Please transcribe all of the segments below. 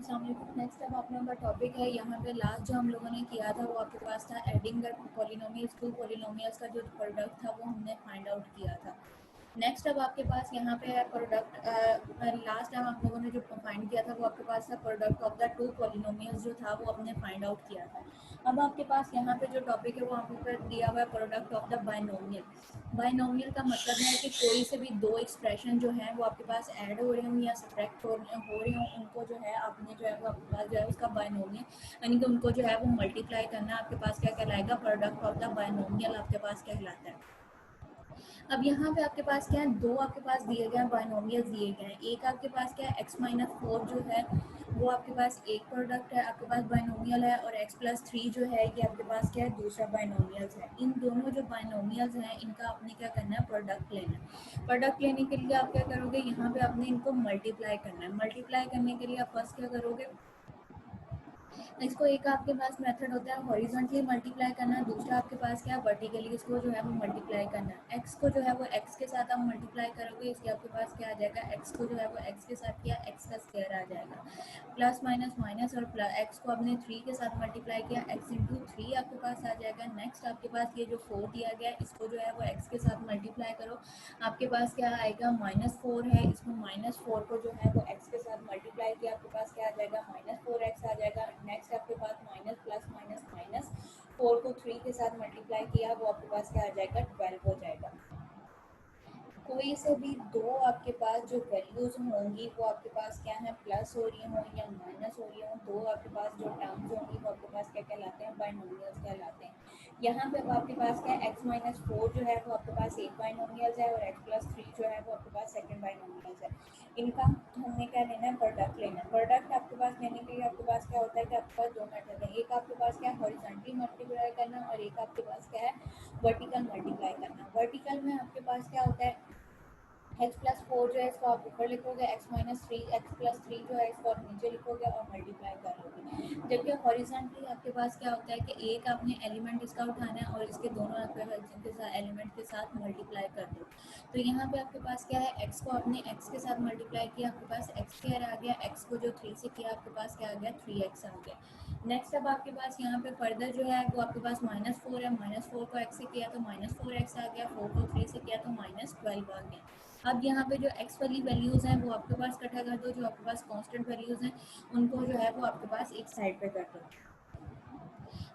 Next अब आप लोगों का टॉपिक है, यहाँ पे लास्ट जो हम लोगों ने किया था वो आपके पास था adding the polynomials, two polynomials का जो प्रोडक्ट था वो हमने फाइंड आउट किया था। नेक्स्ट अब आपके पास यहाँ पे है प्रोडक्ट, लास्ट टाइम आप लोगों ने जो फाइंड किया था वो आपके पास था product of the two polynomials जो था वो हमने फाइंड आउट किया था। अब आपके पास यहाँ पे जो टॉपिक है वो आपके पास दिया हुआ है product of the binomial. Binomial का मतलब है कि कोई से भी दो एक्सप्रेशन जो है वो आपके पास ऐड हो रहे हों या सब्ट्रैक्ट हो रहे हों, उनको जो है आपने जो है वो आपके पास जो है उसका बाइनोमियल यानी कि उनको जो है वो मल्टीप्लाई करना है। आपके पास क्या कहलाएगा, प्रोडक्ट ऑफ द बाइनोमियल आपके पास कहलाता है। अब यहाँ पे आपके पास क्या है, दो आपके पास दिए गए हैं, बाइनोमियल्स दिए गए हैं। एक आपके पास क्या है, x माइनस 4 जो है वो आपके पास एक प्रोडक्ट है, आपके पास बाइनोमियल है, और x प्लस 3 जो है ये आपके पास क्या है, दूसरा बाइनोमियल्स है। इन दोनों जो बाइनोमियल्स हैं इनका आपने क्या करना है, प्रोडक्ट लेना है। प्रोडक्ट लेने के लिए आप क्या करोगे, यहाँ पे आपने इनको मल्टीप्लाई करना है। मल्टीप्लाई करने के लिए आप फर्स्ट क्या करोगे, इसको एक आपके पास मेथड होता है हॉरिजॉन्टली मल्टीप्लाई करना, दूसरा आपके पास क्या है, वर्टिकली इसको जो है वो मल्टीप्लाई करना है। एक्स को जो है वो एक्स के साथ आप मल्टीप्लाई करोगे, इसके आपके पास क्या आ जाएगा, एक्स को जो है वो एक्स के साथ किया, एक्स का स्क्वायर आ जाएगा, प्लस माइनस माइनस, और एक्स को आपने 3 के साथ मल्टीप्लाई किया, एक्स इंटू 3 आपके पास आ जाएगा। नेक्स्ट आपके पास ये जो 4 दिया गया है इसको जो है वो एक्स के साथ मल्टीप्लाई करो, आपके पास क्या आएगा, -4 है, इसको -4 को जो है वो एक्स के साथ मल्टीप्लाई किया, आपके पास क्या आ जाएगा, -4x आ जाएगा। नेक्स्ट आपके पास माइनस प्लस माइनस माइनस 4 को 3 के साथ मल्टीप्लाई किया, वो आपके पास क्या आ जाएगा, 12 हो जाएगा। कोई से भी दो आपके पास जो वैल्यूज होंगी वो आपके पास क्या है, प्लस हो रही हों या माइनस हो रही हों, दो आपके पास जो टर्म्स होंगी वो आपके पास क्या कहलाते हैं, बाइनोमियल्स कहलाते हैं। यहाँ पे अब आपके पास क्या है, x माइनस 4 जो है वो आपके पास एक बाइनोमियल्स है, और x प्लस 3 जो है वो आपके पास सेकंड बाइनोमियल्स है। इनका हमने क्या लेना है, प्रोडक्ट लेना है। प्रोडक्ट आपके पास लेने के लिए आपके पास क्या होता है कि आपके पास दो मेथड है, एक आपके पास क्या है हॉरिजॉन्टली मल्टीप्लाई करना, और एक आपके पास क्या है वर्टिकल मल्टीप्लाई करना। वर्टिकल में आपके पास क्या होता है, x प्लस 4 जो है इसको आप ऊपर लिखोगे, x माइनस 3 x प्लस 3 जो है इसको आप नीचे लिखोगे और मल्टीप्लाई कर लोगे। जबकि हॉरिजॉन्टली आपके पास क्या होता है कि एक आपने एलिमेंट इसका उठाना है और इसके दोनों एलिमेंट के साथ मल्टीप्लाई कर दो। तो यहाँ पे आपके पास क्या है, x को आपने x के साथ मल्टीप्लाई किया, आपके पास x स्क्वायर आ गया, x को जो 3 से किया आपके पास क्या आ गया, 3x आ गया। नेक्स्ट अब आपके पास यहाँ पे फर्दर जो है वो आपके पास -4 है, -4 को x से किया तो -4x आ गया, 4 को 3 से किया तो -12 आ गया। अब यहाँ पे जो x वाली वैल्यूज़ हैं वो आपके पास इकट्ठा कर दो, जो आपके पास कांस्टेंट वैल्यूज़ हैं उनको जो है वो आपके पास एक साइड पे कर दो।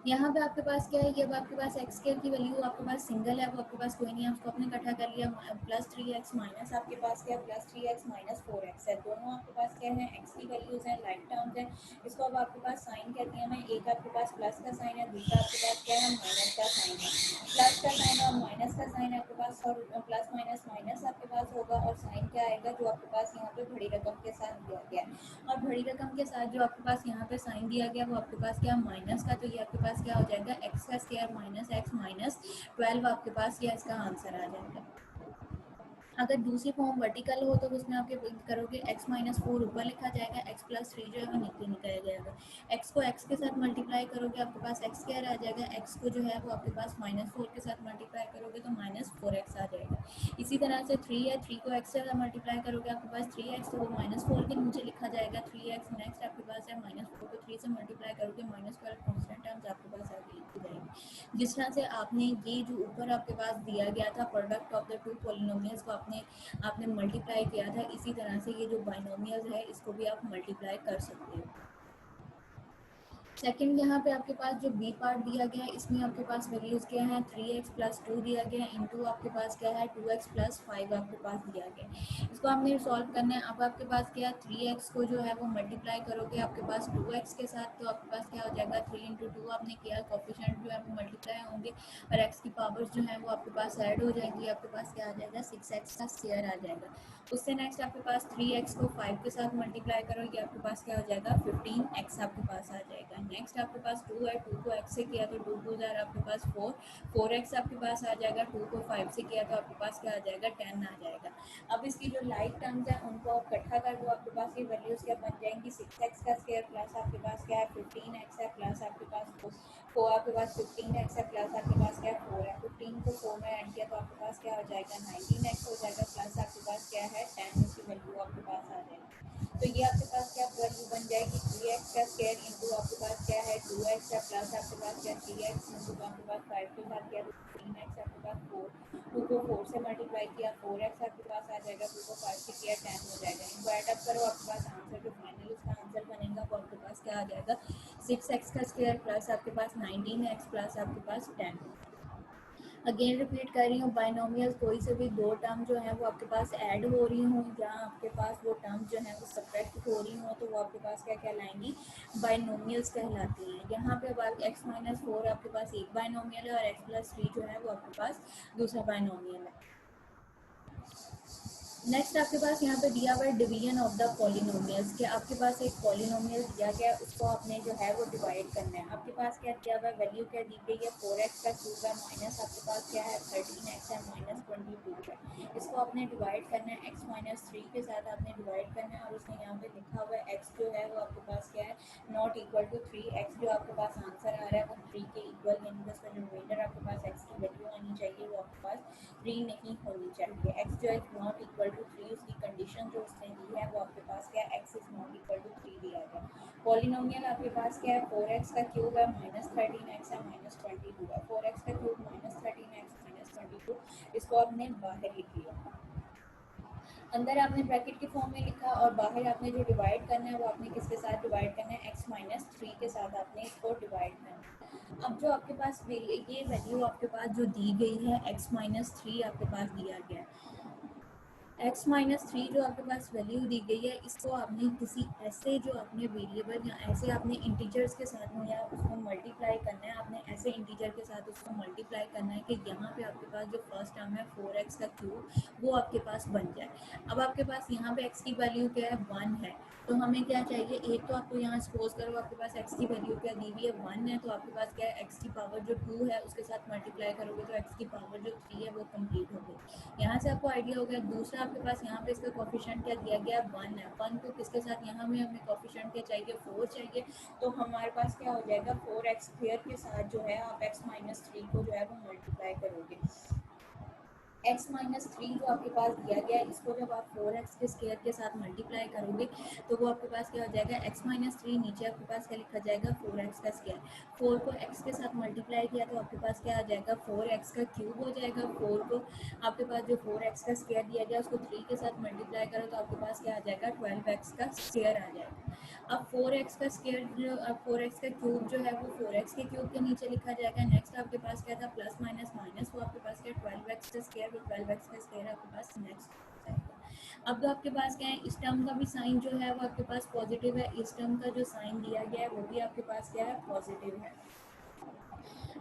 यहाँ पे आपके पास क्या है, जब आपके पास एक्स स्क्वायर की वैल्यू आपके पास सिंगल है, वो आपके पास कोई नहीं है, उसको आपने इकट्ठा कर लिया, प्लस 3x माइनस आपके पास क्या है, प्लस 3x माइनस 4x है। दोनों आपके पास क्या है, एक्स की वैल्यूज़ हैं, लाइक टर्म्स हैं। इसको अब आपके पास साइन कहते हैं हमें, एक आपके पास प्लस का साइन है, दूसरा आपके पास क्या है, माइनस का साइन है। प्लस का साइन और माइनस का साइन आपके पास, और प्लस माइनस माइनस आपके पास होगा, और साइन क्या आएगा, जो आपके पास यहाँ पे बड़ी रकम के साथ दिया गया है। और बड़ी रकम के साथ जो आपके पास यहाँ पे साइन दिया गया वो आपके पास क्या, माइनस का, तो ये आपके पास क्या हो जाएगा, एक्स का स्क्वायर माइनस एक्स माइनस 12 आपके पास ये इसका आंसर आ जाएगा। अगर दूसरी फॉर्म वर्टिकल हो तो उसमें आपके करोगे x माइनस 4 ऊपर लिखा जाएगा, x प्लस 3 जो है वो नीचे निकाला जाएगा। x को x के साथ मल्टीप्लाई करोगे आपके पास x स्क्वायर आ जाएगा, x को जो है वो आपके पास -4 के साथ मल्टीप्लाई करोगे तो -4x आ जाएगा। इसी तरह से 3 है, 3 को x से मल्टीप्लाई करोगे आपके पास 3x, तो वो -4 के नीचे लिखा जाएगा 3x। नेक्स्ट आपके पास है -4 को 3 से मल्टीप्लाई करोगे, -12 कॉन्स्टेंट टर्म्स आपके पास आगे लिखी जाएगी। जिस तरह से आपने ये जो ऊपर आपके पास दिया गया था product of the two polynomials को आपने मल्टीप्लाई किया था, इसी तरह से ये जो बाइनोमियल्स है इसको भी आप मल्टीप्लाई कर सकते हो। सेकंड यहाँ पे आपके पास जो बी पार्ट दिया गया है इसमें आपके पास वैल्यूज़ क्या है, 3x प्लस 2 दिया गया है, इंटू आपके पास क्या है 2x प्लस 5 आपके पास दिया गया है। इसको आपने सॉल्व करना है। अब आपके पास क्या है, 3x को जो है वो मल्टीप्लाई करोगे आपके पास 2x के साथ, तो आपके पास क्या हो जाएगा, 3 इंटू 2 आपने किया, कोफिशिएंट जो है वो मल्टीप्लाई होंगे और x की पावर्स जो है वो आपके पास ऐड हो जाएंगी, आपके पास क्या आ जाएगा, 6x का स्क्वायर आ जाएगा। उससे नेक्स्ट आपके पास 3x को 5 के साथ मल्टीप्लाई करो, ये आपके पास क्या हो जाएगा, 15x आपके पास आ जाएगा। नेक्स्ट आपके पास 2 है, 2 को x से किया तो 2 2 जार आपके पास 4, 4x आपके पास आ जाएगा, 2 को 5 से किया तो आपके पास क्या आ जाएगा, 10 आ जाएगा। अब इसकी जो लाइक टर्म्स हैं उनको आप इकट्ठा कर दो, आपके पास ये वैल्यूज़ क्या बन जाएंगी, 6x का स्क्वायर प्लस आपके पास क्या है 15x है, प्लस आपके पास 4 आपके पास 15x है, प्लस आपके पास क्या है 4 है। 15 को 4 में ऐड किया तो आपके पास क्या हो जाएगा, 19x हो जाएगा, प्लस आपके पास क्या है 10 की वैल्यू आपके पास आ जाएगी। तो ये आपके पास क्या वैल्यू बन बन जाएगी 3x का स्क्वायर इंटू आपके पास क्या है 2x है प्लस आपके पास क्या 3x इंटू आपके पास 5 के साथ क्या 3x आपके पास 4 2 को 4 से मल्टीप्लाई किया 4x आपके पास आ जाएगा 2 को 5 से किया 10 हो जाएगा। इनको ऐड अप करो आपके पास आंसर जो फाइनल उसका आंसर बनेगा वो आपके पास क्या आ जाएगा 6x का स्क्वायर प्लस आपके पास 19x प्लस आपके पास 10। अगेन रिपीट कर रही हूँ बाइनोमियल कोई से भी दो टर्म जो है वो आपके पास ऐड हो रही हूँ या आपके पास वो टर्म जो है वो सब्ट्रैक्ट हो रही हो तो वो आपके पास क्या कहलाएंगी बाइनोमियल्स कहलाती हैं। यहाँ पे अब x माइनस 4 आपके पास एक बाइनोमियल है और x प्लस 3 जो है वो आपके पास दूसरा बाइनोमियल है। नेक्स्ट आपके पास यहाँ पे दिया हुआ है डिवीजन ऑफ द पॉलिनोमियल्स कि आपके पास एक पॉलिनोमियल दिया गया है उसको आपने जो है वो डिवाइड करना है। आपके पास क्या दिया हुआ है वैल्यू क्या दी गई है 4x का क्यूब है माइनस आपके पास क्या है 13x है माइनस 22 है। इसको आपने डिवाइड करना है x माइनस 3 के साथ आपने डिवाइड करना है और उसने यहाँ पे लिखा हुआ है x जो है वो आपके पास क्या है नॉट इक्वल टू 3। x जो आपके पास आंसर आ रहा है वो 3 के इक्वल यानी कि उसका जो रिमाइंडर आपके पास x की वैल्यू आनी चाहिए वो आपके पास 3 नहीं होनी चाहिए। x जो है नॉट इक्वल टू 3 उसकी कंडीशन जो उसने दी है वो आपके पास क्या है x is not equal to 3 दिया गया। पॉलिनोमियल आपके पास क्या है 4x का क्यूब है माइनस 13x है माइनस 22 है। 4x का क्यूब माइनस 13x माइनस 22 इसको आपने बाहर लिख लिया, अंदर आपने ब्रैकेट के फॉर्म में लिखा और बाहर आपने जो डिवाइड करना है वो आपने किसके साथ डिवाइड करना है x माइनस 3 के साथ आपने इसको डिवाइड करना है। अब जो आपके पास ये वैल्यू आपके पास जो दी गई है x माइनस 3 आपके पास दिया गया है x माइनस 3 जो आपके पास वैल्यू दी गई है इसको आपने किसी ऐसे जो अपने वेरिएबल या ऐसे आपने इंटीजर्स के साथ में या उसको मल्टीप्लाई करना है। आपने ऐसे इंटीजर के साथ उसको मल्टीप्लाई करना है कि यहाँ पे आपके पास जो फर्स्ट टर्म है 4x का क्यूब वो आपके पास बन जाए। अब आपके पास यहाँ पे x की वैल्यू क्या है 1 है तो हमें क्या चाहिए एक तो आपको यहाँ सपोज करो आपके पास x की वैल्यू क्या दी हुई है 1 है तो आपके पास क्या है x की पावर जो 2 है उसके साथ मल्टीप्लाई करोगे तो x की पावर जो 3 है वो कंप्लीट हो गई। यहाँ से आपको आइडिया हो गया। दूसरा आपके पास यहाँ पे इसका कोफिशिएंट क्या दिया गया 1 है 1 को किसके साथ यहाँ में हमें कोफिशिएंट क्या चाहिए 4 चाहिए तो हमारे पास क्या हो जाएगा 4x स्क्वायर के साथ जो है आप x माइनस 3 को जो है वो मल्टीप्लाई करोगे। x माइनस 3 जो आपके पास दिया गया है इसको जब आप 4x के स्क्वायर के साथ मल्टीप्लाई करोगे तो वो आपके पास क्या हो जाएगा x माइनस 3 नीचे आपके पास क्या लिखा जाएगा 4x का स्क्वायर। 4 को x के साथ मल्टीप्लाई किया तो आपके पास क्या आ जाएगा 4x का क्यूब हो जाएगा। 4 को आपके पास जो 4x का स्क्वायर दिया गया उसको 3 के साथ मल्टीप्लाई करो तो आपके पास क्या आ जाएगा 12x का स्क्वायर आ जाएगा। अब 4x का स्क्वायर जो अब 4x का क्यूब जो है वो 4x के क्यूब के नीचे लिखा जाएगा। नेक्स्ट आपके पास क्या था प्लस माइनस माइनस वो आपके पास क्या 12x का स्क्वायर वो 12x का स्क्वायर आपके पास नेक्स्ट जाएगा। अब तो आपके पास क्या है इस टर्म का भी साइन जो है वो आपके पास पॉजिटिव है, इस टर्म का जो साइन दिया गया है वो भी आपके पास क्या है पॉजिटिव है।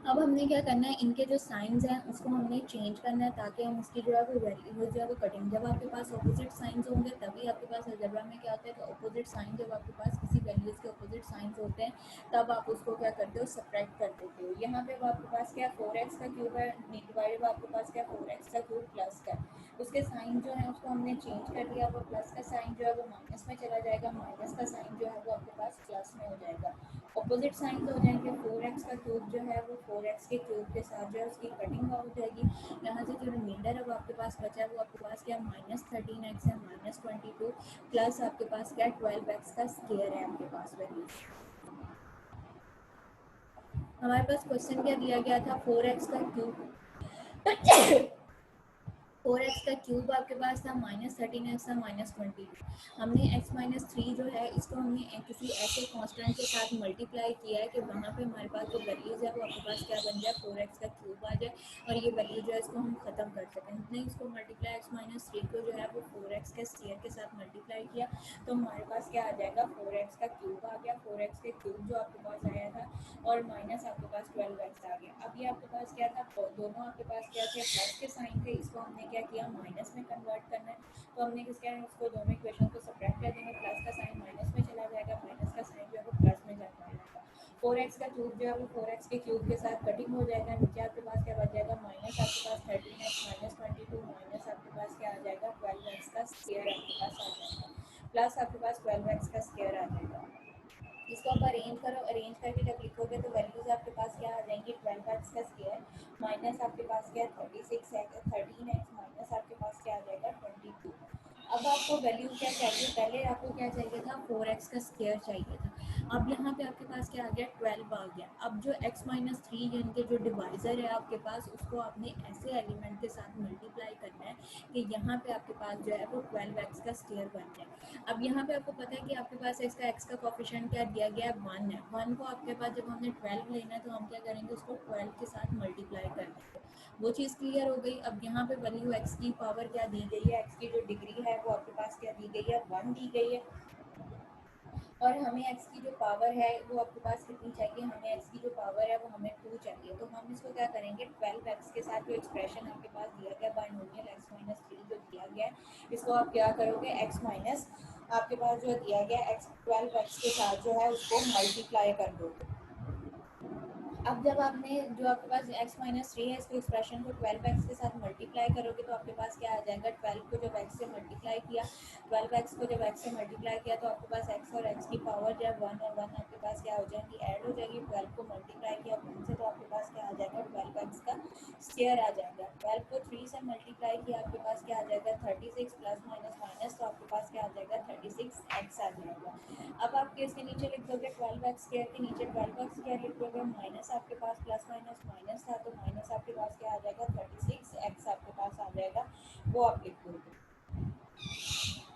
अब हमने क्या करना है इनके जो साइंस हैं उसको हमने चेंज करना है ताकि हम उसकी जो है वो वैल्यू जो है वो कटिंग जब आपके पास ऑपोजिट साइंस होंगे तभी आपके पास अलजेब्रा में क्या होता है कि ऑपोजिट साइन जब आपके पास किसी वैल्यूज़ के ऑपोजिट साइंस होते हैं तब आप उसको क्या करते हो सब्ट्रैक्ट कर देते हो। यहाँ पे आपके पास क्या 4x का क्यूब है डिवाइडेड आपके पास क्या 4x का क्यूब प्लस का उसके साइन जो है उसको हमने चेंज कर दिया। वो प्लस का साइन जो है वो माइनस में चला जाएगा, माइनस का साइन जो है वो आपके पास प्लस में हो जाएगा। ऑपोजिट साइन हो जाएंगे 4x का क्यूब जो है वो 4x के क्यूब के साथ जो है उसकी कटिंग हो जाएगी। यहाँ से जो रिमाइंडर है वो आपके पास बचा है वो आपके पास क्या माइनस 13x है माइनस 22 प्लस आपके पास क्या 12x का स्क्वायर है आपके पास वैल्यू। हमारे पास क्वेश्चन क्या दिया गया था 4x का क्यूब 4x का क्यूब आपके पास था माइनस 13x था माइनस 20। हमने x माइनस 3 जो है इसको हमने किसी ऐसे कांस्टेंट के साथ मल्टीप्लाई किया है कि वहाँ पे हमारे पास जो वैल्यूज़ है वो आपके पास क्या बन जाए 4x का क्यूब आ जाए और ये वैल्यू जो है इसको हम ख़त्म कर सकें। हमने इसको मल्टीप्लाई x माइनस 3 को जो है वो 4x के स्क्वायर के साथ मल्टीप्लाई किया तो हमारे पास क्या आ जाएगा 4x का क्यूब आ गया। 4x के क्यूब जो आपके पास आया था और माइनस आपके पास 12x आ गया। अब ये आपके पास क्या था दोनों आपके पास क्या थे प्लस के साइन थे, इसको हमने क्या किया माइनस में कन्वर्ट करना है तो हमने किस क्या है उसको दोनों इक्वेशन को सब्ट्रैक्ट कर देंगे। प्लस का साइन माइनस में चला जाएगा, माइनस का साइन जो है वो प्लस में जाता जाएगा। 4x का क्यूब जो है वो 4x के क्यूब के साथ कटिंग हो जाएगा। नीचे आपके पास क्या बच जाएगा माइनस आपके पास 13x माइनस 22 माइनस आपके पास क्या आ जाएगा 12x का स्क्वायर आपके पास आ जाएगा प्लस आपके पास 12x का स्क्वायर आ जाएगा। इसको आप अरेंज करो, अरेंज करके जब लिखोगे तो वैल्यूज आपके पास क्या आ जाएंगी 12x का स्क्वायर माइनस आपके पास क्या 36 है 13x माइनस आपके पास क्या आ जाएगा 22। अब आपको वैल्यू क्या चाहिए, पहले आपको क्या चाहिए था 4x का स्क्वायर चाहिए था। अब यहाँ पे आपके पास क्या आ गया 12 आ गया। अब जो x माइनस थ्री यानी कि जो डिवाइज़र है आपके पास, उसको आपने ऐसे एलिमेंट के साथ मल्टीप्लाई करना है कि यहाँ पे आपके पास जो है वो 12x का स्क्वायर बन जाए। अब यहाँ पे आपको पता है कि आपके पास x का कोफिशिएंट क्या दिया गया है 1 है। 1 को आपके पास जब हमने 12 लेना है तो हम क्या करेंगे, उसको 12 के साथ मल्टीप्लाई कर देंगे। वो चीज़ क्लियर हो गई। अब यहाँ पे वैल्यू x की पावर क्या दी गई है, x की जो डिग्री है वो आपके पास क्या दी गई है 1 दी गई है। और हमें x की जो पावर है वो आपके पास कितनी चाहिए, हमें x की जो पावर है वो हमें 2 चाहिए। तो हम इसको क्या करेंगे 12x के साथ जो एक्सप्रेशन आपके पास दिया गया बाइनोमियल x माइनस थ्री जो दिया गया है, इसको आप क्या करोगे x माइनस आपके पास जो दिया गया x 12x के साथ जो है उसको मल्टीप्लाई कर दोगे। अब जब आपने जो आपके पास x माइनस थ्री है इसको एक्सप्रेशन को 12x के साथ मल्टीप्लाई करोगे तो आपके पास क्या आ जाएगा, 12 को जब x से मल्टीप्लाई किया, 12x को जब x से मल्टीप्लाई किया तो आपके पास x और x की पावर जो है 1 और 1 आपके पास क्या हो जाएगी, ऐड हो जाएगी। 12 को मल्टीप्लाई किया 1 से तो आपके पास क्या आ जाएगा 12x का स्क्वायर आ जाएगा। 12 को 3 से मल्टीप्लाई किया आपके पास क्या आ जाएगा 36 प्लस माइनस माइनस, तो आपके पास क्या आ जाएगा 36x आ जाएगा। अब आप इसके नीचे लिख दोगे 12x स्क्वायर के नीचे 12x स्क्वायर लिख दोगे, माइनस आपके पास प्लस माइनस माइनस था तो माइनस आपके पास क्या आ जाएगा 36x आपके पास आ जाएगा, वो आप लिख दोगे।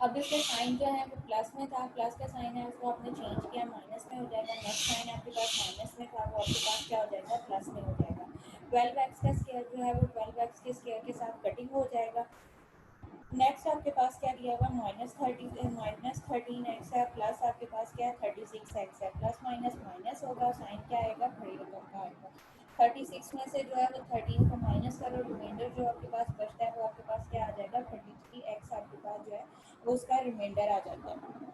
अब इसका साइन जो है वो प्लस में था, प्लस का साइन है उसको आपने चेंज किया माइनस में हो जाएगा। नेक्स्ट साइन आपके पास माइनस में था वो आपके पास क्या हो जाएगा प्लस में हो जाएगा। 12x का स्क्वायर जो है वो 12x के स्क्वायर के साथ कटिंग हो जाएगा। नेक्स्ट आपके पास क्या दिया हुआ माइनस 13x है, प्लस आपके पास क्या है 36x है। प्लस माइनस माइनस होगा, साइन क्या आएगा बड़ी रकम का आएगा। 36 में से जो है वो 13 को माइनस करो, रिमाइंडर जो आपके पास बचता है वो आपके पास क्या आ जाएगा 33x आपके पास जो है वो उसका रिमाइंडर आ जाता है।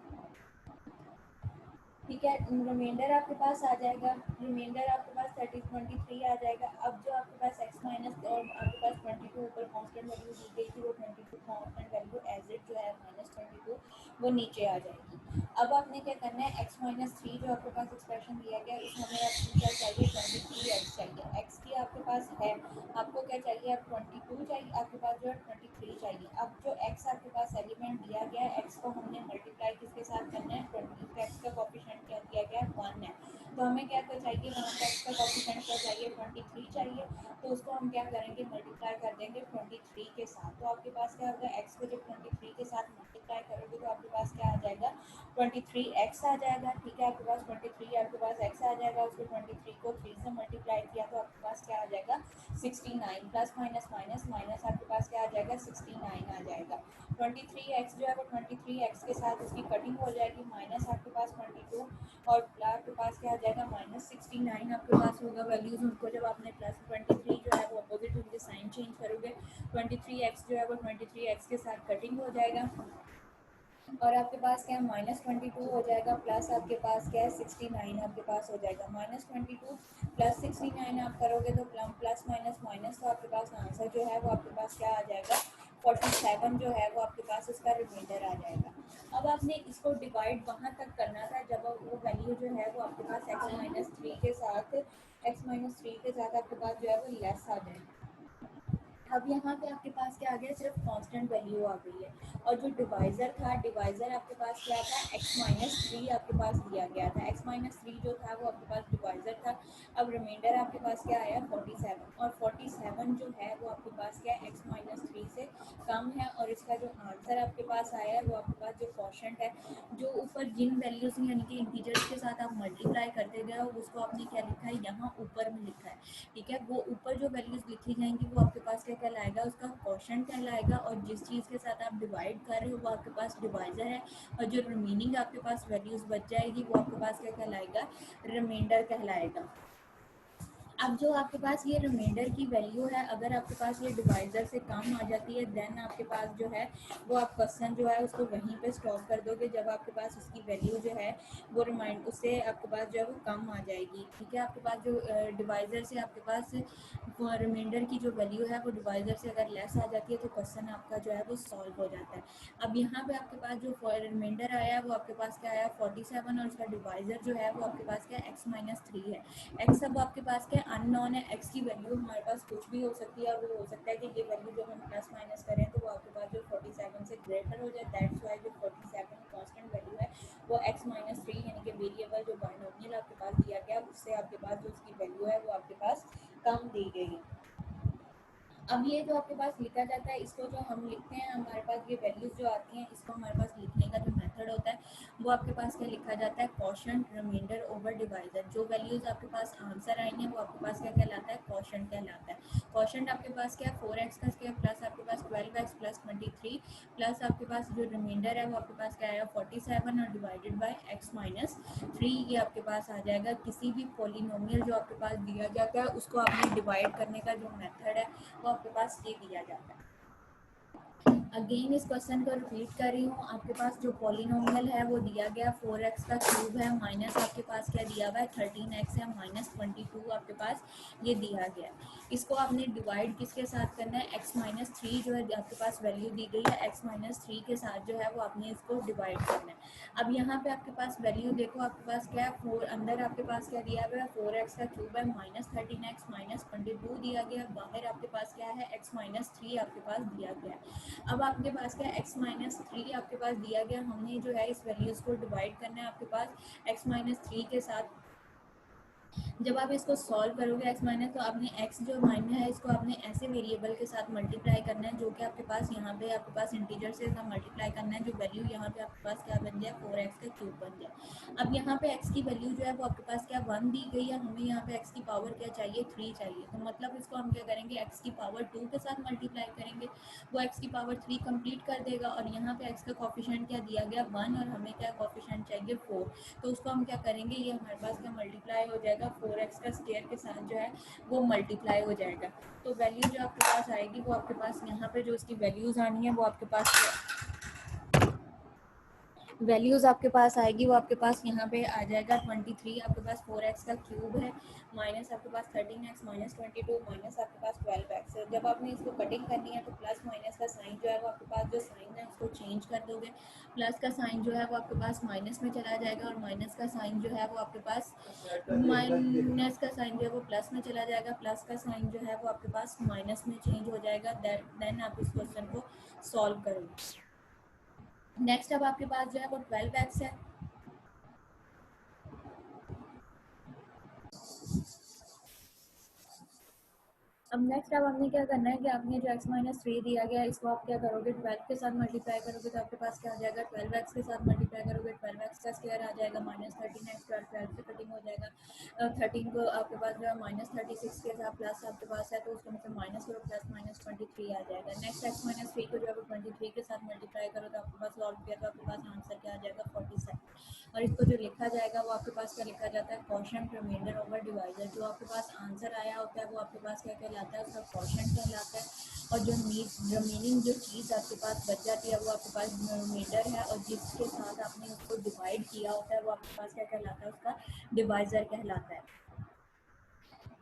ठीक है, रिमाइंडर आपके पास आ जाएगा, रिमाइंडर आपके पास 23 आ जाएगा। अब जो आपके पास x माइनस और आपके पास 22 ऊपर कांस्टेंट वैल्यू दी गई थी वो 22 कांस्टेंट वैल्यू एज इट जो है -22 वो नीचे आ जाएगी। अब आपने क्या करना है x माइनस थ्री जो आपके पास एक्सप्रेशन दिया गया है उसमें हमें आपको क्या चाहिए 23x चाहिए। x की आपके पास है, आपको क्या चाहिए अब 22 चाहिए, आपके पास जो है 23 चाहिए। अब जो x आपके पास एलिमेंट दिया गया है x को हमने मल्टीप्लाई किसके साथ करना है 20, x का कोफिशिएंट क्या दिया गया है 1 है, तो हमें क्या चाहिए वहाँ पे x का कोफिशिएंट क्या चाहिए 23 चाहिए। तो उसको हम क्या करेंगे मल्टीप्लाई कर देंगे 23 के साथ, तो आपके पास क्या होगा x को जब 23 के साथ मल्टीप्लाई करोगे तो आपके पास क्या आ जाएगा 23x आ जाएगा। ठीक है, आपके पास 23 आपके पास x आ जाएगा, उसको 23 को 3 से मल्टीप्लाई किया तो आपके पास क्या आ जाएगा 69 प्लस माइनस माइनस माइनस आपके पास क्या आ जाएगा 69 आ जाएगा। 23x जो है वो 23x के साथ उसकी कटिंग हो जाएगी, माइनस आपके पास 22 और आपके पास क्या आ जाएगा -69 आपके पास होगा वैल्यूज। उनको जब आपने प्लस 23 जो है वो अपोजिट उनके साइन चेंज करोगे 23x जो है वो 23x के साथ कटिंग हो जाएगा और आपके पास क्या है -22 हो जाएगा, प्लस आपके पास क्या है 69 आपके पास हो जाएगा। -22 प्लस 69 आप करोगे तो प्लस माइनस माइनस, तो आपके पास आंसर जो है वो आपके पास क्या आ जाएगा 47 जो है वो आपके पास उसका रिमाइंडर आ जाएगा। अब आपने इसको डिवाइड वहाँ तक करना था जब वो वैल्यू जो है वो आपके पास x माइनस थ्री के साथ आपके पास जो है वो लेस आ जाए। अब यहाँ पे आपके पास क्या आ गया सिर्फ कांस्टेंट वैल्यू आ गई है और जो डिवाइज़र था, डिवाइज़र आपके पास क्या था x माइनस थ्री आपके पास दिया गया था। x माइनस थ्री जो था वो आपके पास डिवाइज़र था। अब रिमाइंडर आपके पास क्या आया 47 और 47 जो है वो आपके पास क्या है x माइनस थ्री से कम है और इसका जो आंसर आपके पास आया है वो आपके पास जो क्वेश्चन है जो ऊपर जिन वैल्यूज यानी कि इंटीजर्स के साथ आप मल्टीप्लाई करते गए हो उसको आपने क्या लिखा है यहाँ ऊपर में लिखा है। ठीक है, वो ऊपर जो वैल्यूज लिखी जाएंगी वो आपके पास क्या कहलाएगा उसका क्वोशंट कहलाएगा और जिस चीज़ के साथ आप डिवाइड कर रहे हो वो आपके पास डिवाइजर है और जो रिमेनिंग आपके पास वैल्यूज बच जाएगी वो आपके पास क्या कहलाएगा रिमाइंडर कहलाएगा। अब जो आपके पास ये रिमाइंडर की वैल्यू है अगर आपके पास ये डिवाइज़र से कम आ जाती है देन आपके पास जो है वो आप क्वेश्चन जो है उसको वहीं पे स्टॉप कर दोगे जब आपके पास उसकी वैल्यू जो है वो रिमाइंड उससे आपके पास जो है वो कम आ जाएगी। ठीक है, आपके पास जो डिवाइज़र से आपके पास रिमाइंडर की जो वैल्यू है वो डिवाइज़र से अगर लेस आ जाती है तो क्वेश्चन आपका जो है वो सॉल्व हो जाता है। अब यहाँ पे आपके पास जो रिमाइंडर आया है वो आपके पास क्या आया 47 और उसका डिवाइज़र जो है वो आपके पास क्या x माइनस थ्री है। x अब आपके पास क्या अननोन है, एक्स की वैल्यू हमारे पास कुछ भी हो सकती है, और वो हो सकता है कि ये वैल्यू जब हम प्लस माइनस करें तो वो आपके पास जो 47 से ग्रेटर हो जाए। दैट्स वाई जो 47 कांस्टेंट वैल्यू है वो x माइनस 3 यानी कि वेरिएबल जो बाइनोमियल आपके पास दिया गया उससे आपके पास जो उसकी वैल्यू है वो आपके पास कम दी गई है। अब ये जो आपके पास लिखा जाता है, इसको जो हम लिखते हैं, हमारे पास ये वैल्यूज जो आती हैं, इसको हमारे पास लिखने का जो मेथड होता है वो आपके पास क्या लिखा जाता है, क्वोशंट रिमाइंडर ओवर डिवाइजर। जो वैल्यूज आपके पास आंसर आई हैं वो आपके पास क्या कहलाता है, क्वोशंट कहलाता है। क्वोशंट आपके पास क्या है, 4x का स्क्वायर प्लस आपके पास 12x प्लस 23 प्लस आपके पास जो रिमाइंडर है वो आपके पास क्या आएगा 47 और डिवाइडेड बाय x माइनस 3। ये आपके पास आ जाएगा। किसी भी पॉलिनोमियल जो आपके पास दिया जाता है उसको आपने डिवाइड करने का जो मेथड है वो आपके पास ये दिया जाता है। अगेन इस क्वेश्चन को रिपीट कर रही हूँ, आपके पास जो पॉलिनोमियल है वो दिया गया 4x का क्यूब है, माइनस आपके पास क्या दिया हुआ है 13x है, माइनस 22 आपके पास ये दिया गया है। इसको आपने डिवाइड किसके साथ करना है, x माइनस 3 जो है आपके पास वैल्यू दी गई है, x माइनस 3 के साथ जो है वो आपने इसको डिवाइड करना है। अब यहाँ पे आपके पास वैल्यू देखो, आपके पास क्या है, 4 अंदर आपके पास क्या दिया हुआ है 4x का क्यूब है, माइनस 13x माइनस 22 दिया गया, बाहर आपके पास क्या है x माइनस 3 आपके पास दिया गया है। अब आपके पास क्या x माइनस 3 आपके पास दिया गया, हमने जो है इस वैल्यूज़ को डिवाइड करना है आपके पास x माइनस 3 के साथ। जब आप इसको सॉल्व करोगे x माइनस, तो आपने x जो माइनस है इसको आपने ऐसे वेरिएबल के साथ मल्टीप्लाई करना है जो कि आपके पास यहाँ पे आपके पास इंटीजर से मल्टीप्लाई करना है, जो वैल्यू यहाँ पे आपके पास क्या बन जाए 4x का क्यूब बन जाए। अब यहाँ पे x की वैल्यू जो है वो आपके पास क्या 1 दी गई है, हमें यहाँ पे x की पावर क्या चाहिए 3 चाहिए, तो मतलब इसको हम क्या करेंगे x की पावर 2 के साथ मल्टीप्लाई करेंगे, वो x की पावर 3 कंप्लीट कर देगा। और यहाँ पे x का कोफिशिएंट क्या दिया गया 1 और हमें क्या कोफिशिएंट चाहिए 4, तो उसको हम क्या करेंगे, ये हमारे पास क्या मल्टीप्लाई हो जाएगा 4x का स्क्वायर के साथ जो है वो मल्टीप्लाई हो जाएगा। तो वैल्यू जो आपके पास आएगी वो आपके पास यहाँ पे जो इसकी वैल्यूज़ आनी है वो आपके पास वैल्यूज़ आपके पास आएगी वो आपके पास यहाँ पे आ जाएगा 23, आपके पास 4x का क्यूब है, माइनस आपके पास 13x माइनस 22 माइनस आपके पास 12x है। जब आपने इसको कटिंग करनी है तो प्लस माइनस का साइन जो है वो आपके पास जो साइन है उसको चेंज कर दोगे, प्लस का साइन जो है वो आपके पास माइनस में चला जाएगा, और माइनस का साइन जो है वो आपके पास माइनस का साइन जो है वो प्लस में चला जाएगा, प्लस का साइन जो है वो आपके पास माइनस में चेंज हो जाएगा। देन आप इस क्वेश्चन को सॉल्व करोगे। नेक्स्ट अब आपके पास जो है वो 12x है। अब नेक्स्ट अब हमने क्या करना है कि आपने जो x माइनस 3 दिया गया इसको आप क्या करोगे 12 के साथ मल्टीप्लाई करोगे, तो आपके पास क्या आ जाएगा 12x के साथ मल्टीप्लाई करोगे 12x का स्क्वायर आ जाएगा, माइनस 13x 12 से कटिंग हो जाएगा। 13 को आपके पास जो है माइनस 36 के साथ प्लस आपके पास है तो उसको मतलब माइनस करो, प्लस माइनस 23 आ जाएगा। नेक्स्ट x माइनस 3 को जो है 23 के साथ मल्टीप्लाई करो तो आपके पास सॉल्व किया तो आपके पास आंसर क्या आ जाएगा 47। और इसको जो लिखा जाएगा वो आपके पास क्या लिखा जाता है, क्वोशंट रिमाइंडर ओवर डिवाइजर। जो आपके पास आंसर आया होता है वो आपके पास क्या कहलाता है, उसका क्वोशंट कहलाता है, और जो रिमेनिंग जो चीज़ आपके पास बच जाती है वो आपके पास रिमाइंडर है, और जिसके साथ आपने उसको डिवाइड किया होता है वो आपके पास क्या कहलाता है, उसका डिवाइजर कहलाता है।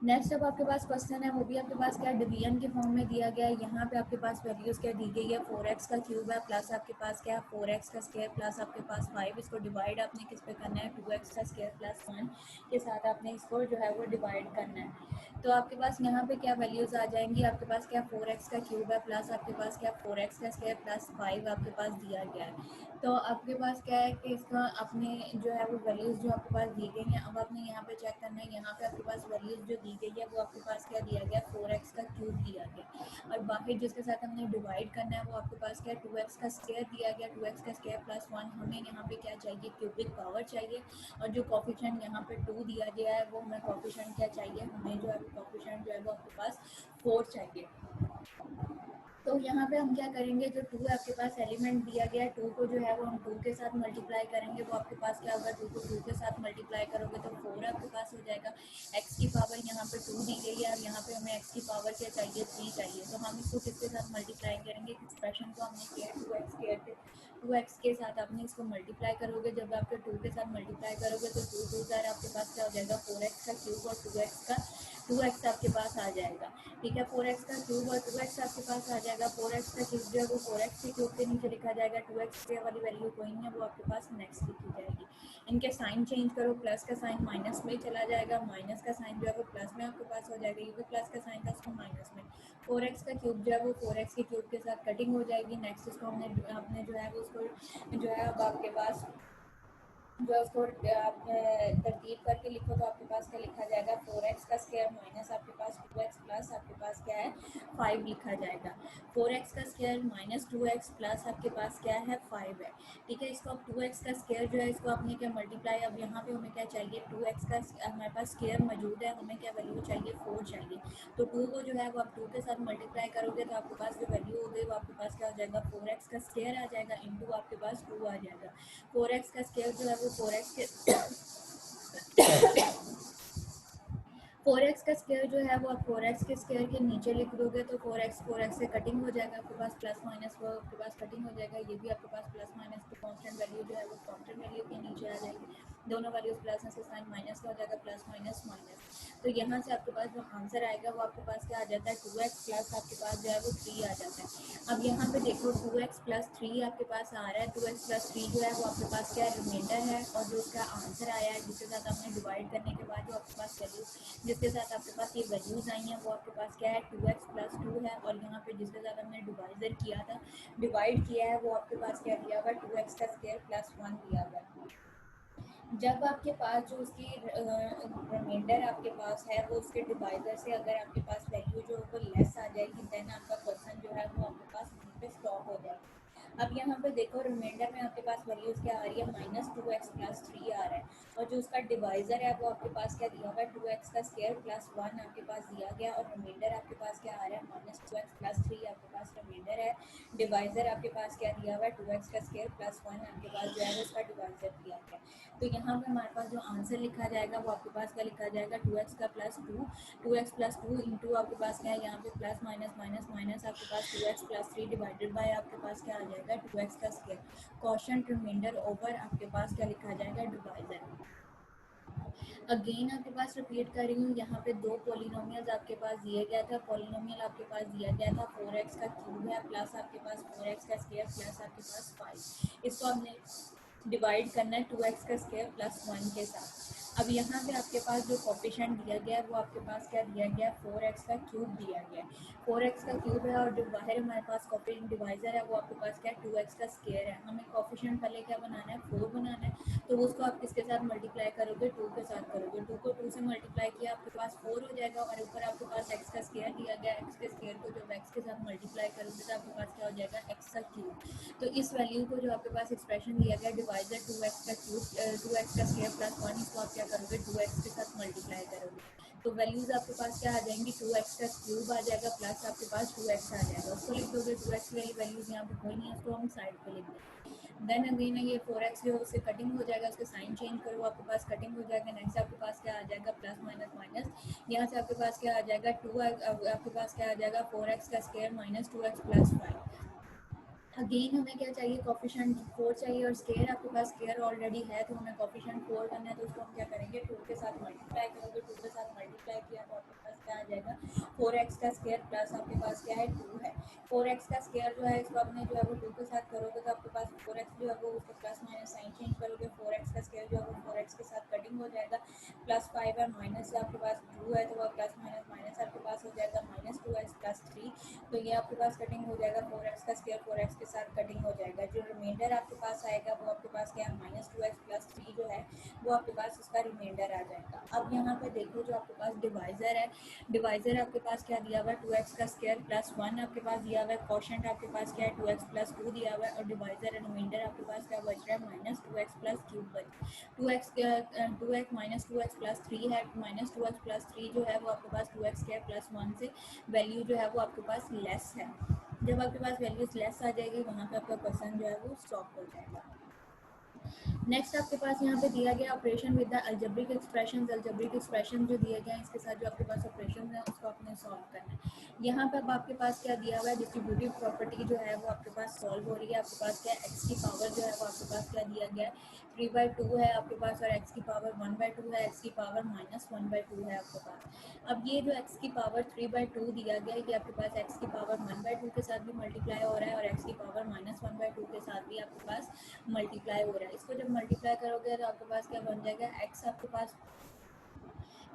नेक्स्ट अब आपके पास क्वेश्चन है वो भी आपके पास क्या डिवीजन के फॉर्म में दिया गया है। यहाँ पे आपके पास वैल्यूज़ क्या दी गई है 4x का क्यूब है, प्लस आपके पास क्या है 4x का स्क्वायर, प्लस आपके पास 5, इसको डिवाइड आपने किस पे करना है 2x का स्क्वायर प्लस 1 के साथ आपने इसको जो है वो डिवाइड करना है। तो आपके पास यहाँ पे क्या वैल्यूज़ आ जाएंगी, आपके पास क्या 4x का क्यूब है, प्लस आपके पास क्या 4x का स्क्वायर प्लस 5 आपके पास दिया गया है। तो आपके पास क्या है कि इसका अपने जो है वो वैल्यूज़ जो आपके पास दी गई हैं, अब आपने यहाँ पे चेक करना है, यहाँ पे आपके पास वैल्यूज़ जो दी गई है वो आपके पास क्या दिया गया 4x का क्यूब दिया गया, और बाकी जिसके साथ हमने डिवाइड करना है वो आपके पास क्या 2x का स्क्वायर दिया गया, 2x का स्क्वायर प्लस 1। हमें यहाँ पे क्या चाहिए, क्यूबिक पावर चाहिए, और जो कोफिशिएंट यहाँ पे 2 दिया गया है वो हमें कोफिशिएंट क्या चाहिए, हमें जो है कोफिशिएंट जो है वो आपके पास 4 चाहिए। तो यहाँ पे हम क्या करेंगे, जो 2 आपके पास एलिमेंट दिया गया है 2 को जो है वो हम 2 के साथ मल्टीप्लाई करेंगे, वो आपके पास क्या होगा 2 को 2 के साथ मल्टीप्लाई करोगे तो 4 आपके पास हो जाएगा। x की पावर यहाँ पे 2 दी गई है और यहाँ पे हमें x की पावर क्या चाहिए 3 चाहिए, तो हम इसको किसके साथ मल्टीप्लाई करेंगे, एक्सप्रेशन को हमने किया 2x किया थे, 2x के साथ आपने इसको मल्टीप्लाई करोगे, जब आपके 2 के साथ मल्टीप्लाई करोगे तो 2 2 आपके पास क्या हो जाएगा 4x का क्यूब और 2x का 2x आपके पास आ जाएगा, ठीक है। 4x का क्यूब और 2x आपके पास आ जाएगा। 4x का क्यूब जो है वो 4x के क्यूब के नीचे लिखा जाएगा, 2x के वाली वैल्यू कोई नहीं है, वो आपके पास नेक्स्ट लिखी जाएगी। इनके साइन चेंज करो, प्लस का साइन माइनस में चला जाएगा, माइनस का साइन जो है वो प्लस में आपके पास हो जाएगा, ये भी प्लस का साइन था उसको माइनस में। 4x का क्यूब जो है वो 4x के क्यूब के साथ कटिंग हो जाएगी। नेक्स्ट इसको आपने जो है वो उसको जो है अब आपके पास जो है उसको आप तरतीब करके लिखो तो आपके पास क्या लिखा जाएगा, 4x का स्क्वायर माइनस आपके पास 2x प्लस आपके पास क्या है 5 लिखा जाएगा। 4x का स्क्वायर माइनस 2x प्लस आपके पास क्या है 5 है, ठीक है। इसको अब 2x का स्क्वायर जो है इसको आपने क्या मल्टीप्लाई, अब यहाँ पे हमें क्या चाहिए, 2x का हमारे पास स्क्वायर मौजूद है, हमें क्या वैल्यू चाहिए 4 चाहिए। तो 2 को जो है वो आप 2 के साथ मल्टीप्लाई करोगे तो आपके पास जो वैल्यू होगी वो आपके पास क्या हो जाएगा, 4x का स्क्वायर आ जाएगा इंटू आपके पास 2 आ जाएगा। 4x का स्क्वायर जो है वो 4x के 4x का स्क्वायर जो है वो आप 4x के स्क्वायर के नीचे लिख दोगे तो 4x से कटिंग हो जाएगा, आपके पास प्लस माइनस वो आपके पास कटिंग हो जाएगा, ये भी आपके पास प्लस माइनस की कांस्टेंट वैल्यू जो है वो कांस्टेंट वैल्यू के नीचे आ जाएगी। दोनों वैल्यूज प्लस से साइन माइनस का हो जाएगा, प्लस माइनस माइनस। तो यहाँ से आपके पास जो आंसर आएगा वो आपके पास क्या आ जाता है, 2x प्लस आपके पास जो है वो 3 आ जाता है। अब यहाँ पे देखो 2x प्लस 3 आपके पास आ रहा है, 2x प्लस 3 जो है वो आपके पास क्या रिमाइंडर है, और जो उसका आंसर आया है जिसके साथ आपने डिवाइड करने के बाद जो आपके पास वैल्यू जिसके साथ आपके पास ये वैल्यूज आई हैं वो आपके पास क्या है 2x प्लस 2 है, और यहाँ पे जिसके साथ हमने डिवाइजर किया था डिवाइड किया है वो आपके पास क्या दिया हुआ है 2x का स्क्वायर प्लस 1 दिया हुआ है। जब आपके पास जो उसकी रिमाइंडर आपके पास है वो उसके डिवाइजर से अगर आपके पास वैल्यू जो है वो लेस आ जाएगी देन आपका क्वेश्चन जो है वो आपके पास वहीं पे स्टॉप हो जाएगा। अब यहाँ पे देखो रिमाइंडर में आपके पास वैल्यूज क्या आ रही है, -2x प्लस 3 आ रहा है, और जो उसका डिवाइजर है वो आपके पास क्या दिया हुआ है 2x का स्क्वायर प्लस 1 आपके पास दिया गया, और रिमाइंडर आपके पास क्या आ रहा है -2x प्लस 3 आपके पास रिमाइंडर है। डिवाइजर आपके पास क्या दिया हुआ है 2x का स्क्वायर प्लस 1 आपके पास जो है वो उसका डिवाइजर दिया गया। तो यहाँ पे हमारे पास जो आंसर लिखा जाएगा वो आपके पास क्या लिखा जाएगा 2x का प्लस 2, 2x प्लस 2 इंटू आपके पास क्या है यहाँ पे प्लस माइनस माइनस माइनस आपके पास 2x प्लस 3 डिवाइडेड बाय आपके पास क्या आ जाएगा 2x का स्क्वायर, क्वोशिएंट रिमाइंडर ओवर आपके पास क्या लिखा जाएगा डिवाइजर। अगेन आपके पास रिपीट कर रही हूँ, यहाँ पे दो पॉलिनोमियल्स आपके पास दिए गया था। पॉलिनोमियल आपके पास दिया गया था 4x का क्यूब है प्लस आपके पास 4x का स्क्वायर प्लस आपके पास 5, इसको हमने डिवाइड करना है 2x का स्क्वायर प्लस 1 के साथ। अब यहाँ पे आपके पास जो कोफिशिएंट दिया गया है वो आपके पास क्या दिया गया है 4x का क्यूब दिया गया है, 4x का क्यूब है, और जो बाहर हमारे पास कोफिशिएंट डिवाइजर है वो आपके पास क्या है 2x का स्क्वायर है। हमें कोफिशिएंट पहले क्या बनाना है 4 बनाना है, तो उसको आप किसके साथ मल्टीप्लाई करोगे 2 के साथ करोगे, 2 को 2 से मल्टीप्लाई किया आपके पास 4 हो जाएगा, और ऊपर आपके पास x का स्क्वायर दिया गया, x के स्क्वायर को जब x के साथ मल्टीप्लाई करोगे तो आपके पास क्या हो जाएगा x का क्यूब। तो इस वैल्यू को जो आपके पास एक्सप्रेशन दिया गया डिवाइजर 2x का क्यूब 2x का स्क्वायर प्लस 1, इसको आप क्या करोगे 2x के साथ मल्टीप्लाई करोगे, तो वैल्यूज आपके पास क्या आ जाएंगी 2x का क्यूब आ जाएगा प्लस आपके पास 2x आ जाएगा, उसको लिख दोगे 2x वाली वैल्यूज यहाँ पे कोई नहीं है, उसको हम साइड पे लिख देंगे। देन अगेन ये 4x जो है उससे कटिंग हो जाएगा, उसके साइन चेंज करो आपके पास कटिंग हो जाएगा। नेक्स्ट आपके पास क्या आ जाएगा प्लस माइनस माइनस, यहाँ से आपके पास क्या आ जाएगा 2 आपके पास क्या आ जाएगा 4x का square minus 2x plus 5। Again हमें क्या चाहिए कोफिशिएंट 4 चाहिए, और स्क्वायर आपके पास स्क्वायर ऑलरेडी है तो हमें कोफिशिएंट 4 करना है, तो उसको हम क्या करेंगे 2 के साथ मल्टीप्लाई करोगे, 2 के साथ मल्टीप्लाई किया तो आपके पास क्या आ जाएगा 4x का स्क्वायर प्लस आपके पास क्या है 2 है। 4x का स्क्वायर जो है इसको आपने जो है वो 2 के साथ करोगे तो आपके पास 4x जो है वो उसको प्लस माइनस साइन चेंज करोगे, 4x का स्क्वायर जो है वो 4x के साथ कटिंग हो जाएगा, प्लस 5 है माइनस से आपके पास 2 है तो वह प्लस माइनस माइनस आपके पास हो जाएगा -2x प्लस 3, तो ये आपके पास कटिंग हो जाएगा 4x का स्क्वायर 4x के साथ कटिंग हो जाएगा। जो रिमाइंडर आपके पास आएगा वो आपके पास क्या है -2x प्लस 3 जो है वो आपके पास उसका रिमाइंडर आ जाएगा। अब यहाँ पे देखो जो आपके पास डिवाइजर है, डिवाइजर आपके पास क्या दिया हुआ है 2x का स्क्वायर प्लस 1 आपके पास दिया हुआ है, क्वोशिएंट आपके पास क्या है 2x प्लस 2 दिया हुआ है, और डिवाइजर रिमाइंडर आपके पास क्या बच रहा है -2x प्लस क्यूब बच 2x 2x -2x प्लस 3 है, -2x प्लस 3 जो है वो आपके पास 2x स्क्वायर प्लस 1 से वैल्यू जो है वो आपके पास लेस है। जब आपके पास वैल्यूज लेस आ जाएगी वहाँ पे आपका क्वेश्चन जो है वो स्टॉप हो जाएगा। नेक्स्ट आपके पास यहाँ पे दिया गया operation with the algebraic expression जो दिया गया है इसके साथ जो आपके पास ऑपरेशन है उसको आपने सॉल्व करना है। यहाँ पे अब आपके पास क्या दिया हुआ है डिस्ट्रीब्यूटिव प्रॉपर्टी जो है वो आपके पास सॉल्व हो रही है, आपके पास क्या x की पावर जो है वो आपके पास क्या दिया गया है 3/2 है आपके पास, और x की पावर 1/2 है, x की पावर -1/2 है आपके पास। अब ये जो x की पावर 3/2 दिया गया है, ये आपके पास x की पावर 1/2 के साथ भी मल्टीप्लाई हो रहा है और x की पावर -1/2 के साथ भी आपके पास मल्टीप्लाई हो रहा है। इसको जब मल्टीप्लाई करोगे तो आपके पास क्या बन जाएगा, x आपके पास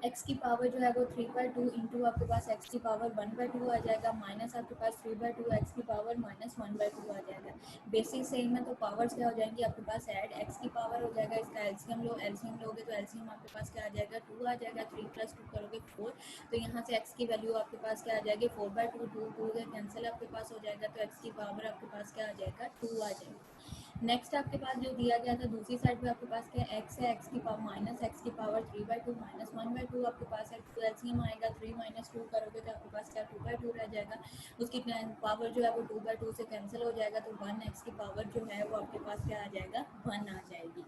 x की पावर जो है वो 3/2 इंटू आपके पास x की पावर 1/2 आ जाएगा, माइनस आपके पास 3/2 x की पावर -1/2 आ जाएगा। बेसिक सेम है तो पावर्स क्या हो जाएंगी आपके पास ऐड, x की पावर हो जाएगा, इसका एलसीएम लोगे तो एलसीएम आपके पास क्या आ जाएगा 2 आ जाएगा, 3 + 2 करोगे 4, तो यहाँ से x की वैल्यू आपके पास क्या आ जाएगी 4/2, 2 से कैंसिल आपके पास हो जाएगा, तो x की पावर आपके पास क्या आ जाएगा 2 आ जाएगा। नेक्स्ट आपके पास जो दिया गया था दूसरी साइड पे आपके पास क्या x है, x की पावर माइनस x की पावर 3/2 -1/2 आपके पास है, तो एलसीएम आएगा 3 - 2 करोगे तो आपके पास क्या 2/2 रह जाएगा, उसकी पावर जो है वो 2/2 से कैंसिल हो जाएगा, तो 1x की पावर जो है वो आपके पास क्या आ जाएगा 1 आ जाएगी।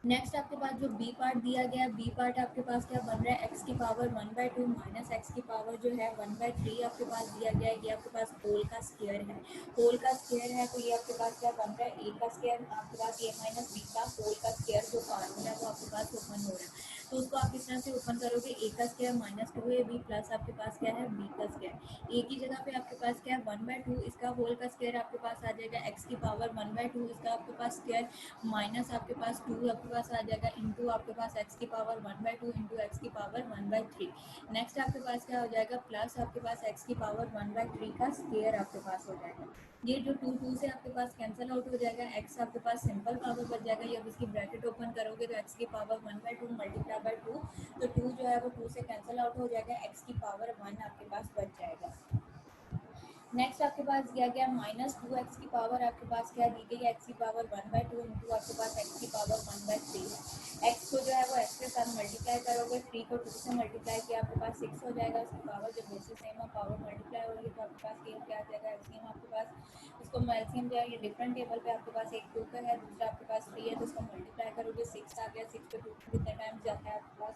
नेक्स्ट आपके पास जो बी पार्ट दिया गया, बी पार्ट आपके पास क्या बन रहा है x की पावर 1/2 माइनस x की पावर जो है 1/3 आपके पास दिया गया है, ये आपके पास होल का स्क्वायर है, होल का स्क्वायर है तो ये आपके पास क्या बन रहा है a का स्क्वायर, आपके पास a माइनस b का होल का स्क्वायर जो फार्मूला है वो आपके पास ओपन हो रहा है, तो उसको आप इस तरह से ओपन करोगे a का स्क्वायर -2ab प्लस आपके पास क्या है b का स्क्वायर, a की जगह पे आपके पास क्या है 1/2, इसका होल का स्क्वायर आपके पास आ जाएगा x की पावर 1/2, इसका आपके पास स्क्वायर माइनस आपके पास 2 आपके पास आ जाएगा, इंटू आपके पास x की पावर 1/2 इंटू एक्स की पावर 1/3। नेक्स्ट आपके पास क्या हो जाएगा प्लस आपके पास x की पावर 1/3 का स्क्वायर आपके पास हो जाएगा, ये जो 2 से आपके पास कैंसिल आउट हो जाएगा, x आपके पास सिंपल पावर बच जाएगा, ये अब इसकी ब्रैकेट ओपन करोगे तो x की पावर 1/2 मल्टीप्लाई बाय 2, तो 2 जो है वो 2 से कैंसिल आउट हो जाएगा, x की पावर 1 आपके पास बच जाएगा। नेक्स्ट आपके पास दिया गया -2x की पावर आपके पास क्या दी गई है x की पावर 1/2 इंटू आपके पास x की पावर 1/3 है, x को जो है वो x के साथ मल्टीप्लाई करोगे, 3 को 2 से मल्टीप्लाई किया आपके पास 6 हो जाएगा, उसकी पावर जब बेसिस सेम है पावर मल्टीप्लाई हो रही है तो आपके पास ये क्या आ जाएगा एलसीएम आपके पास, इसको एलसीएम जो है ये डिफरेंट टेबल पे आपके पास एक 2 का है, दूसरा आपके पास 3 है, तो उसको मल्टीप्लाई करोगे 6 आ गया, 6 पे 2 कितने टाइम्स जाता है आपके पास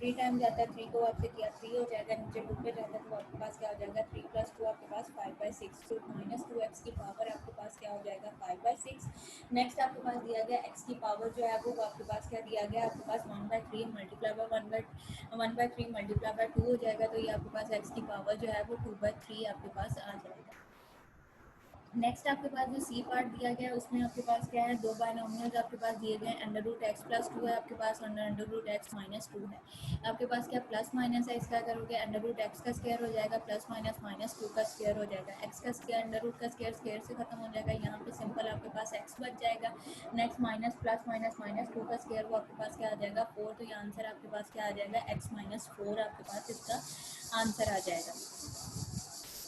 3 टाइम जाता है, 3 को आपसे किया 3 हो जाएगा, नीचे 2 पे जाता है तो आपके पास क्या हो जाएगा 3 + 2 आपके पास 5/6, तो -2x की पावर आपके पास क्या हो जाएगा 5/6। नेक्स्ट आपके पास दिया गया x की पावर जो है वो आपके पास क्या दिया गया आपके पास 1/3 मल्टीप्लाई बाय 1/3 मल्टीप्लाई बाय 2 हो जाएगा, तो ये आपके पास x की पावर जो है वो 2/3 आपके पास आ जाएगा। नेक्स्ट आपके पास जो सी पार्ट दिया गया है उसमें आपके पास क्या है दो बायनोमियल्स आपके पास दिए गए हैं, √x + 2 है आपके पास और √x - 2 है, आपके पास क्या प्लस माइनस है, इसका करोगे √x का स्क्वायर हो जाएगा प्लस माइनस -2 का स्क्वायर हो जाएगा, x का स्क्वायर √ का स्क्वायर स्क्वायर से खत्म हो जाएगा, यहाँ पे सिंपल आपके पास x बच जाएगा, नेक्स्ट माइनस प्लस माइनस -2 का स्क्वायर वो आपके पास क्या आ जाएगा 4, तो ये आंसर आपके पास क्या आ जाएगा x - 4 आपके पास इसका आंसर आ जाएगा।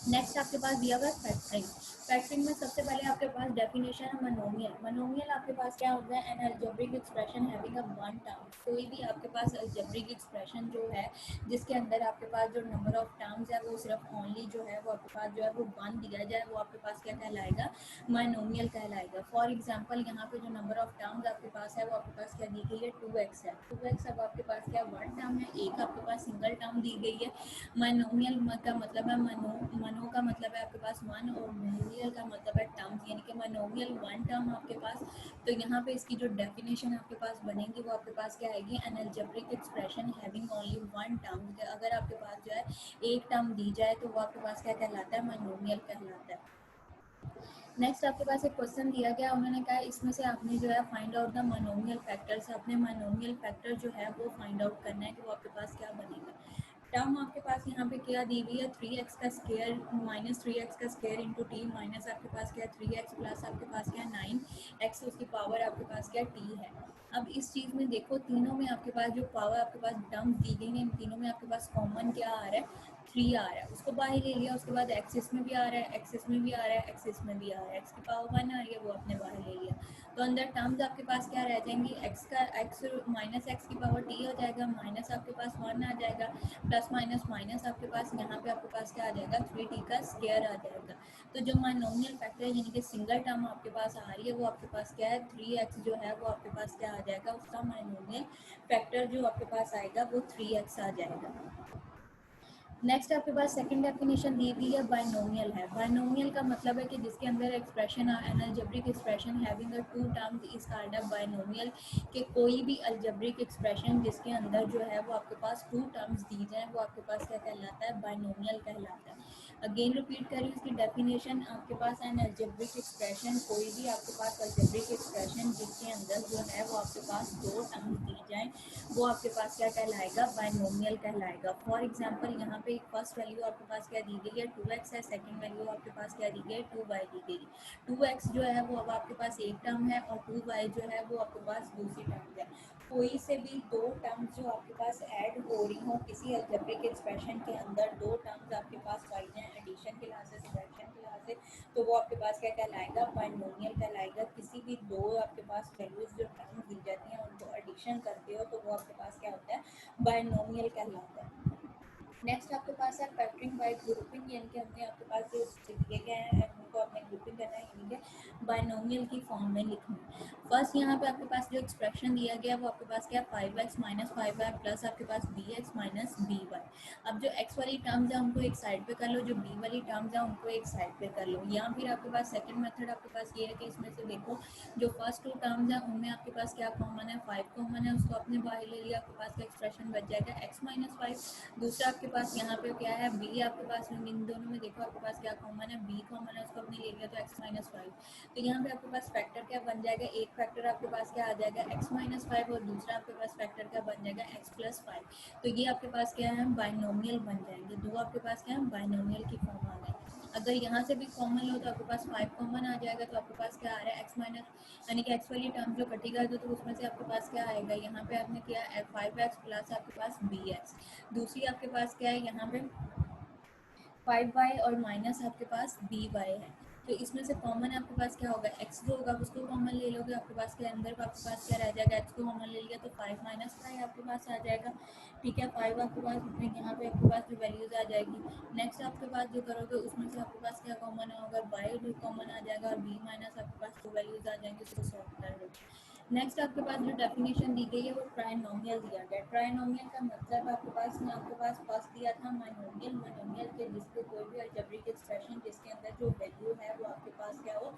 नेक्स्ट आपके पास दिया हुआ है फैक्टरिंग, फैक्टरिंग में सबसे पहले आपके पास डेफिनेशन है मनोमियल, मनोमियल आपके पास क्या होता है N algebraic expression having a one term, कोई भी आपके पास अलजेब्रिक एक्सप्रेशन जो है जिसके अंदर आपके पास जो नंबर ऑफ टर्म्स है वो सिर्फ ओनली जो है वो आपके पास जो है वो वन दिया जाए वो आपके पास क्या कहलाएगा मनोमियल कहलाएगा। फॉर एग्जाम्पल यहाँ पे जो नंबर ऑफ टर्म्स आपके पास है वो आपके पास क्या दी गई है 2x है, 2x अब आपके पास क्या वन टर्म है, एक आपके पास सिंगल टर्म दी गई है, मनोमियल का मतलब है मनो का मतलब है आपके पास वन और मोनियल का मतलब है टर्म्स, यानी कि मनोमियल वन टर्म आपके पास, तो यहाँ पे इसकी जो डेफिनेशन आपके पास बनेगी वो आपके पास क्या आएगी N algebraic expression having only one term, अगर आपके पास जो है एक टर्म दी जाए तो वो आपके पास क्या कहलाता है मनोमियल कहलाता है। नेक्स्ट आपके पास एक क्वेश्चन दिया गया, उन्होंने कहा इसमें से आपने जो है find out the monomial factors, अपने मोनोमियल फैक्टर जो है वो फाइंड आउट करना है कि वो आपके पास क्या बनेगा। टर्म आपके पास यहाँ पे क्या दी हुई है 3x का स्क्वायर -3x का स्क्वायर इंटू टी माइनस आपके पास क्या 3x प्लस आपके पास क्या 9x उसकी पावर आपके पास क्या t है। अब इस चीज़ में देखो तीनों में आपके पास जो पावर आपके पास टर्म्स दी गई हैं इन तीनों में आपके पास कॉमन क्या आ रहा है 3 आ रहा है, उसको बाहर ले लिया, उसके बाद एक्सिस में भी आ रहा है, एक्सिस में भी आ रहा है, एक्सिस में भी आ रहा है, एक्स की पावर 1 आ रही है वो आपने बाहर ले लिया, तो अंदर टर्म्स आपके पास क्या रह जाएंगी एक्स का एक्स माइनस एक्स की पावर टी हो जाएगा, माइनस आपके पास 1 आ जाएगा, प्लस माइनस माइनस आपके पास यहाँ पे आपके पास क्या आ जाएगा 3t का स्क्वायर आ जाएगा। तो जो मोनोमियल फैक्टर यानी कि सिंगल टर्म आपके पास आ रही है वो आपके पास क्या है 3x जो है वो आपके पास क्या आ जाएगा, उसका मोनोमियल फैक्टर जो आपके पास आएगा वो 3x आ जाएगा। नेक्स्ट आपके पास सेकंड डेफिनेशन दी हुई है बाइनोमियल है। बाइनोमियल का मतलब है कि जिसके अंदर expression an algebraic expression having a two terms is called a binomial, कि कोई भी अलजेब्रिक एक्सप्रेशन जिसके अंदर जो है वो आपके पास टू टर्म्स दी जाए वो आपके पास क्या कहलाता है, बाइनोमियल कहलाता है। अगेन रिपीट करें इसकी डेफिनेशन, आपके पास एन अलजेब्रिक एक्सप्रेशन, कोई भी आपके पास अलजेब्रिक एक्सप्रेशन जिसके अंदर जो है वो आपके पास दो टर्म्स दी जाए वो आपके पास क्या कहलाएगा, बाइनोमियल कहलाएगा। फॉर एग्जांपल यहाँ पे फर्स्ट वैल्यू आपके पास क्या दी गई है, 2x है, सेकंड वैल्यू आपके पास क्या दी गई है, 2y दी गई। 2x जो है वो अब आपके पास एक टर्म है और 2y जो है वो आपके पास दूसरी टर्म है। कोई से भी दो टर्म्स जो आपके पास ऐड हो रही हो किसी अलजेब्रिक एक्सप्रेशन के अंदर, दो टर्म्स आपके पास पाई जाए एडिशन के लिहाज से, सब्ट्रैक्शन के लिहाज से, तो वो आपके पास क्या कहलाएगा, बाइनोमियल कहलाएगा। किसी भी दो आपके पास वैल्यूज जो टर्म्स दी जाती हैं उनको एडिशन करते हो तो वो आपके पास क्या होता है, बाइनोमियल कहलाता है। नेक्स्ट आपके पास है फैक्टरिंग बाय ग्रुपिंग, यानी कि हमने आपके पास जो दिए गए हैं उनको आपने ग्रुपिंग करना है, यानी कि बाइनोमियल की फॉर्म में लिखना है। फर्स्ट यहाँ पे आपके पास जो एक्सप्रेशन दिया गया वो आपके पास क्या है, 5x माइनस 5y प्लस आपके पास bx माइनस by। अब जो x वाली टर्म्स है उनको एक साइड पे कर लो, जो b वाली टर्म्स है उनको एक साइड पे कर लो। या फिर आपके पास सेकंड मेथड आपके पास ये है कि इसमें से देखो जो फर्स्ट टू टर्म्स हैं उनमें आपके पास क्या कॉमन है, 5 कॉमन है, उसको आपने बाहर ले लिया, आपके पास का एक्सप्रेशन बच जाएगा x माइनस 5। दूसरा आपके पास यहाँ पे क्या है, b आपके पास इन दोनों में देखो आपके पास क्या कॉमन है, b कॉमन है, उसको आपने ले लिया तो x माइनस 5। तो यहाँ पे आपके पास फैक्टर क्या बन जाएगा, एक फैक्टर आपके पास क्या आ जाएगा x माइनस 5 और दूसरा आपके पास फैक्टर क्या बन जाएगा x प्लस 5। तो ये आपके पास क्या है, बाइनोमियल बन जाएंगे, दो आपके पास क्या है, बाइनोमियल की फॉर्म आ गए। अगर यहाँ से भी कॉमन लो तो आपके पास 5 कॉमन आ जाएगा, तो आपके पास क्या आ रहा है, x माइनस यानी कि x वाली टर्म जो कटेगा तो उसमें से आपके पास क्या आएगा, यहाँ पे आपने किया 5x प्लस आपके पास bx। दूसरी आपके पास क्या है, यहाँ पे 5y और माइनस आपके पास by है। तो इसमें से कॉमन आपके पास क्या होगा, x जो होगा उसको कॉमन ले लोगे, आपके पास के अंदर का आपके पास क्या रह जाएगा, x को कॉमन ले लिया तो 5 माइनस 5 आपके पास आ जाएगा। ठीक है, 5 आपके पास यहाँ पे आपके पास जो वैल्यूज आ जाएगी। नेक्स्ट आपके पास जो करोगे उसमें से आपके पास क्या कॉमन होगा, y जो कॉमन आ जाएगा और b माइनस आपके पास जो वैल्यूज आ जाएंगे उसको सॉल्व कर लो। नेक्स्ट आपके पास जो डेफिनेशन दी गई है वो ट्राइनोमियल दिया गया है। ट्राइनोमियल का मतलब आपके पास फर्स्ट दिया था माइनोमियल। माइनोमियल के जिसको कोई भी अलजेब्रिक एक्सप्रेशन जिसके अंदर जो वैल्यू है वो आपके पास क्या हो,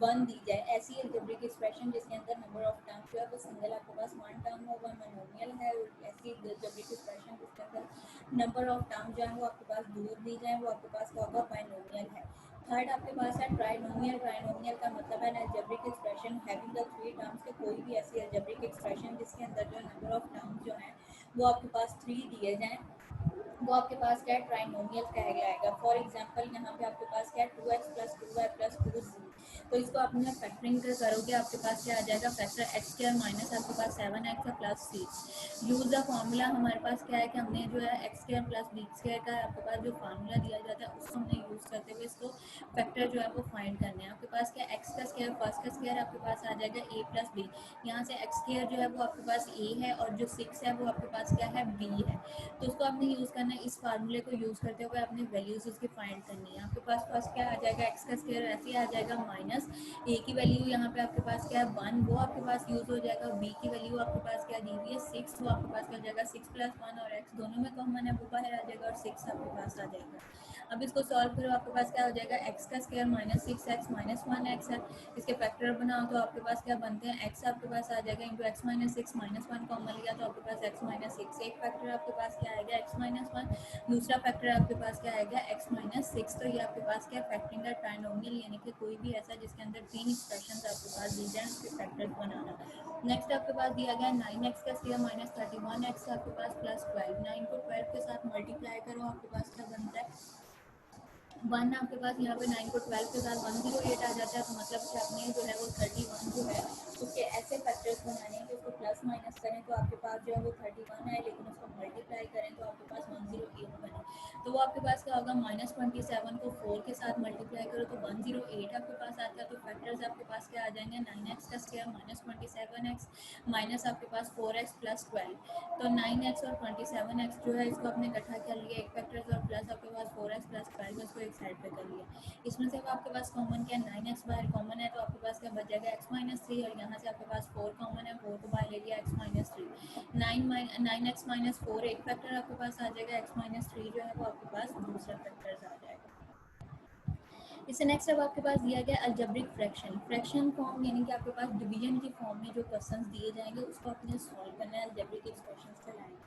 1 दी जाए। ऐसी अलजेब्रिक एक्सप्रेशन जिसके अंदर नंबर ऑफ टर्म जो है वो सिंगल आपके पास 1 टर्म होगा, माइनोमियल है। और ऐसी अलजेब्रिक एक्सप्रेशन जिसके अंदर नंबर ऑफ टर्म जो है वो आपके पास दूर दी जाए वो आपके पास क्या होगा, बाइनोमियल है। थर्ड आपके पास है ट्राइनोमियल। ट्राइनोमियल का मतलब है algebraic expression having the three terms, के कोई भी ऐसी अलजेब्रिक एक्सप्रेशन जिसके अंदर जो नंबर ऑफ टर्म्स जो हैं वो आपके पास 3 दिए जाएं वो आपके पास क्या है, ट्राइनोमियल कहा जाएगा। फॉर एग्जांपल यहाँ पे आपके पास क्या है, 2x plus 2y plus 2z। तो इसको आपने फैक्टरिंग कर करोगे आपके पास क्या आ जाएगा, फैक्टर एक्स स्क्वायर माइनस आपके पास 7x है प्लस 6। यूज द फार्मूला, हमारे पास क्या है कि हमने जो है x square plus b square का आपके पास जो फार्मूला दिया जाता है उसको हमने यूज़ करते हुए इसको फैक्टर जो है वो फाइंड करने हैं। आपके पास क्या एक्स का स्क्वायर, फर्स्ट का स्क्वायर आपके पास आ जाएगा a प्लस बी। यहाँ से एक्स स्क्वायर जो है वो आपके पास a है और जो 6 है वो आपके पास क्या है, b है। तो उसको आपने यूज़ करना है, इस फार्मूले को यूज़ करते हुए आपने वैल्यूज उसकी फाइंड करनी है। आपके पास फर्स्ट क्या आ जाएगा, एक्स का स्क्वायर ऐसे ही आ जाएगा माइनस ए की वैल्यू यहाँ पे आपके पास क्या है 1, वो आपके पास यूज़ हो जाएगा। बी की वैल्यू आपके पास क्या दी हुई है 6, वो आपके पास क्या हो जाएगा 6 प्लस 1 और एक्स दोनों में कॉमन है वो बाहर आ जाएगा और 6 आपके पास आ जाएगा। अब इसको सॉल्व करो, आपके पास क्या हो जाएगा, एक्स का square minus 6x minus 1x है। इसके फैक्टर बनाओ तो आपके पास क्या बनते हैं, एक्स आपके पास आ जाएगा into x minus 6 minus 1 common लिया तो आपके पास एक्स माइनस 6। एक फैक्टर आपके पास क्या आएगा, एक्स माइनस 1। दूसरा फैक्टर आपके पास क्या आएगा, एक्स माइनस 6। तो ये आपके पास क्या फैक्टरिंग का ट्राइनोमियल, यानी कि कोई भी ऐसा जिसके अंदर 3 एक्सप्रेशन आपके पास दी जाए उसके फैक्टर्स बनाना। नेक्स्ट आपके पास दिया गया 9x का स्क्वायर माइनस 31x आपके पास प्लस 12। 9 को 12 के साथ मल्टीप्लाई करो, आपके पास क्या बनता है 1। आपके पास यहाँ पे 9 को 12 के साथ 108 आ जाता है। तो मतलब कि आपने जो है वो 31 जो है उसके ऐसे फैक्टर्स बनाने हैं कि उसको प्लस माइनस करें तो आपके पास जो है वो 31 आए, लेकिन उसको मल्टीप्लाई करें तो आपके पास 108 बने। तो वो आपके पास क्या होगा, माइनस 27 को 4 के साथ मल्टीप्लाई करो तो 108 आपके पास आता है। तो फैक्टर्स आपके पास क्या आ जाएंगे, 9x का स्क्वायर माइनस 27x माइनस आपके पास 4x प्लस 12। तो 9x और 27x जो है इसको आपने इकट्ठा कर लिया एक फैक्टर्स और प्लस आपके पास 4x प्लस 12 इसको एक साइड पे कर लिया। इसमें से आपके पास कॉमन क्या है, 9x बाहर कॉमन है तो आपके पास क्या बच जाएगा x माइनस 3। और यहाँ से आपके पास 4 कॉमन है, 4 को बाहर ले लिया x माइनस 3। 9x माइनस 4 एक फैक्टर आपके पास आ जाएगा, x माइनस 3 जो है वो आपके पास दूसरा फैक्टर्स आ जाएगा। इससे नेक्स्ट अब आपके पास दिया गया अलजेब्रिक फ्रैक्शन। फ्रैक्शन फॉर्म यानी कि आपके पास डिवीजन की फॉर्म में जो क्वेश्चंस दिए जाएंगे उसको आपने सॉल्व करना है, अलजेब्रिक एक्सप्रेशंस चलाएंगे।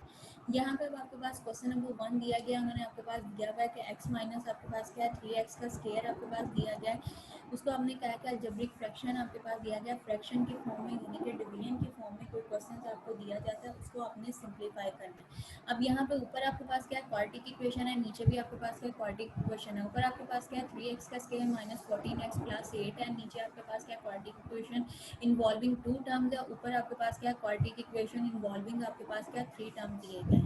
यहाँ पे अब आपके पास क्वेश्चन नंबर 1 दिया गया, उन्होंने आपके पास दिया हुआ है कि x माइनस आपके पास क्या है 3x का स्क्वायर आपके पास दिया गया है। उसको हमने कहा कि अलजेब्रिक फ्रैक्शन आपके पास दिया गया, फ्रैक्शन की फॉर्म में यानी कि डिवीजन की फॉर्म में कोई क्वेश्चन आपको दिया जाता है उसको आपने सिंप्लीफाई करना है। अब यहाँ पे ऊपर आपके पास क्या है क्वाड्रेटिक इक्वेशन है, नीचे भी आपके पास क्या है क्वाड्रेटिक इक्वेशन है। ऊपर आपके पास क्या है 3x का स्क्वायर माइनस 14x प्लस 8 है, नीचे आपके पास क्या है क्वाड्रेटिक इक्वेशन इन्वॉल्विंग 2 टर्म्स है, ऊपर आपके पास क्या है क्वाड्रेटिक इक्वेशन इन्वॉल्विंग आपके पास क्या 3 टर्म दिए गए हैं।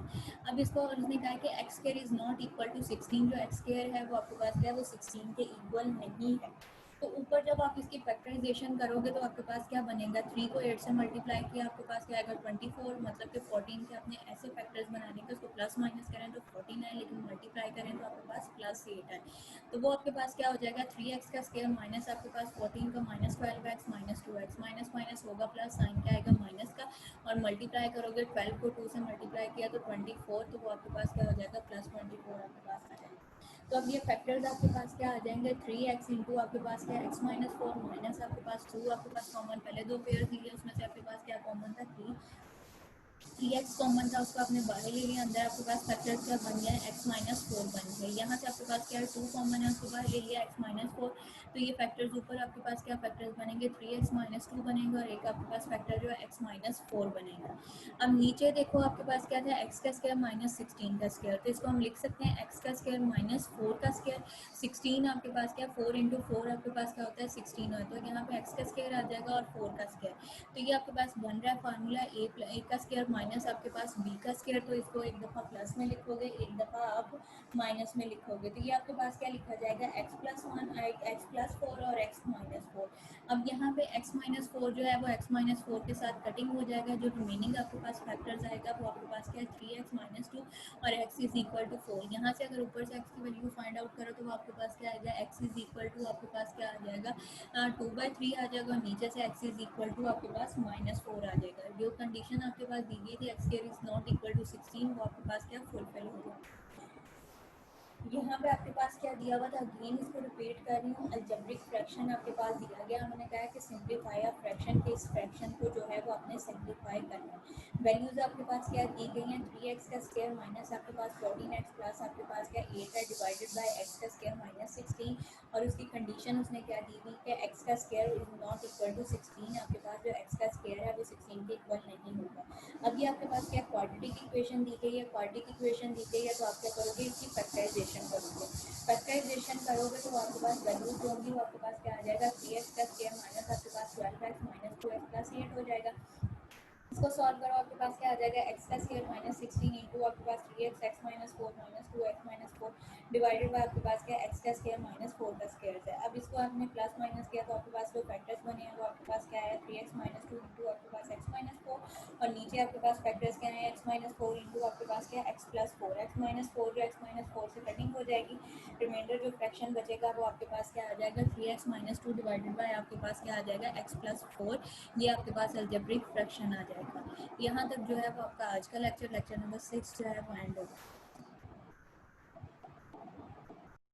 अब इसको उसने कहा है कि x square is not equal to 16, जो x स्क्वायर है वो आपके पास क्या है वो 16 के इक्वल नहीं है। तो ऊपर जब आप इसकी फैक्टराइजेशन करोगे तो आपके पास क्या बनेगा, 3 को 8 से मल्टीप्लाई किया आपके पास क्या आएगा 24, मतलब कि 14 के अपने ऐसे फैक्टर्स बनाने का उसको प्लस माइनस करें तो 14 है, लेकिन मल्टीप्लाई करें तो आपके पास प्लस 8 है। तो वो आपके पास क्या हो जाएगा 3x का स्क्वायर माइनस आपके पास 14 का minus 12x minus 2x minus minus होगा प्लस साइन क्या आएगा माइनस का, और मल्टीप्लाई करोगे 12 को 2 से मल्टीप्लाई किया तो 24, तो वो आपके पास क्या हो जाएगा प्लस 24 आपके पास आ जाएगा। तो अब ये फैक्टर्स आपके पास क्या आ जाएंगे 3x इंटू आपके पास क्या x माइनस 4 माइनस आपके पास 2 आपके पास कॉमन, पहले दो पेयर दिए उसमें से आपके पास क्या कॉमन था 3x कॉमन था उसको आपने बाहर ले लिया, अंदर आपके पास फैक्टर्स क्या बन गया x माइनस 4 बन गया। यहाँ से आपके पास क्या है 2 कॉमन है उसको बाहर ले लिया x माइनस 4, तो ये फैक्टर्स ऊपर आपके पास क्या फैक्टर्स बनेंगे 3x माइनस 2 बनेगा और एक आपके पास फैक्टर जो है x माइनस 4 बनेगा। अब नीचे देखो आपके पास क्या था x का स्क्वायर माइनस 16 का स्क्वायर, तो इसको हम लिख सकते हैं x का स्क्वायर माइनस 4 का स्क्वायर, 16 आपके पास क्या 4 इंटू 4 आपके पास क्या होता है 16 होता है, तो यहाँ पे x का स्क्वायर आ जाएगा और 4 का स्क्वायर, तो ये आपके पास बन रहा है फार्मूला a का स्क्वायर माइनस आपके पास b का स्क्वायर, तो इसको एक दफ़ा प्लस में लिखोगे एक दफ़ा आप माइनस में लिखोगे, तो ये आपके पास क्या लिखा जाएगा x प्लस 1 x प्लस 4 और x माइनस 4। अब यहाँ पे x माइनस 4 जो है वो x माइनस 4 के साथ कटिंग हो जाएगा, जो रिमेनिंग आपके पास फैक्टर्स आएगा वो आपके पास क्या है 3x माइनस 2 और x इज इक्वल टू 4। यहाँ से अगर ऊपर से x की वैल्यू फाइंड आउट करो तो वो आपके पास क्या आएगा x इज इक्वल टू आपके पास क्या आ जाएगा 2/3 आ जाएगा, और नीचे से x इज इक्वल टू आपके पास माइनस 4 आ जाएगा। जो कंडीशन आपके पास दी गई थी x square is not equal to 16 वो आपके पास क्या फुलफिल हो जाएगा। यहाँ पे आपके पास क्या दिया हुआ था, अगेन इसको रिपीट कर रही हूँ, अलजेब्रिक फ्रैक्शन आपके पास दिया गया, उन्होंने कहा कि सिंप्लीफाई ऑफ फ्रैक्शन के इस फ्रैक्शन को जो है वो आपने सिंप्लीफाई करना है। वैल्यूज आपके पास क्या दी गई हैं 3x का स्क्वायर माइनस आपके पास 14x प्लस आपके पास क्या 8 है डिवाइडेड बाय x का स्क्वायर माइनस 16, और उसकी कंडीशन उसने क्या दी थी कि x का square is not equal to 16, आपके पास जो x का स्क्वायर है वो 16 के इक्वल नहीं होगा। अब ये आपके पास क्या क्वाड्रेटिक इक्वेशन दी गई है, क्वाड्रेटिक इक्वेशन दी गई है तो आप क्या करोगे इसकी फैक्टराइजेशन करोगे, फैक्टराइजेशन करोगे तो आपके पास वैल्यूज जो होंगी वो आपके पास क्या आ जाएगा 3x का स्क्वायर माइनस आपके पास 12x माइनस 2x प्लस 8 हो जाएगा। इसको सॉल्व करो आपके पास क्या आ जाएगा x का स्क्वायर माइनस 16 इंटू आपके पास 3x x minus 4 minus 2x minus 4 divided by आपके पास क्या x का स्क्वायर माइनस 4 का स्क्वायर है। अब इसको आपने प्लस माइनस किया तो आपके पास जो फैक्टर्स बने हैं वो आपके पास क्या है 3x माइनस 2 इंटू आपके पास x माइनस 4, और नीचे आपके पास फैक्टर्स क्या है x माइनस 4 इंटू आपके पास क्या x प्लस 4, x माइनस 4 जो x माइनस 4 से कटिंग हो जाएगी, रिमाइंडर जो फ्रैक्शन बचेगा वो आपके पास क्या आ जाएगा 3x माइनस 2 डिवाइडेड बाय आपके पास क्या आ जाएगा x प्लस 4, ये आपके पास अलजेब्रिक फ्रैक्शन आ जाएगा। यहाँ तक जो है वो आपका आज का लेक्चर नंबर 6 जो है वो एंड होगा।